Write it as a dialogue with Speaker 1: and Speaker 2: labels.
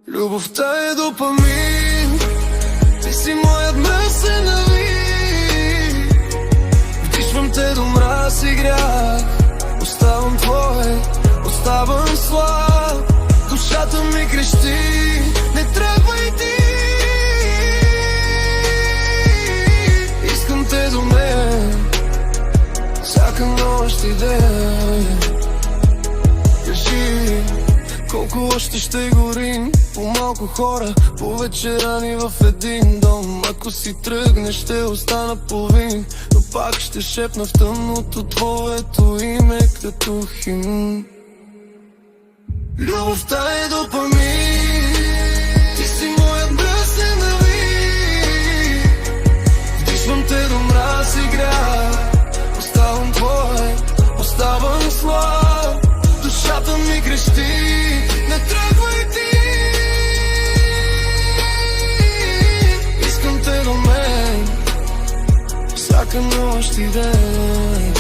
Speaker 1: Любовта е допамин, ти си моят месен навик. Вдишвам те до мраз и грях, оставам твой, оставам слаб. Душата ми крещи, не трябва и ти. Искам те до мен, всяка нощ и ден. Кажи, колко още ще горим, по-малко хора, повече рани в един дом. Ако си тръгнеш, ще остана половин, но пак ще шепна в тъмното твоето име като химн. Любовта е допамин, ти си моят мръсен навик. Вдишвам те до мраз и грях, оставам твой, оставам слаб. Душата ми крещи, не тръгвай ти. Искам те до мен, всяка нощ и ден.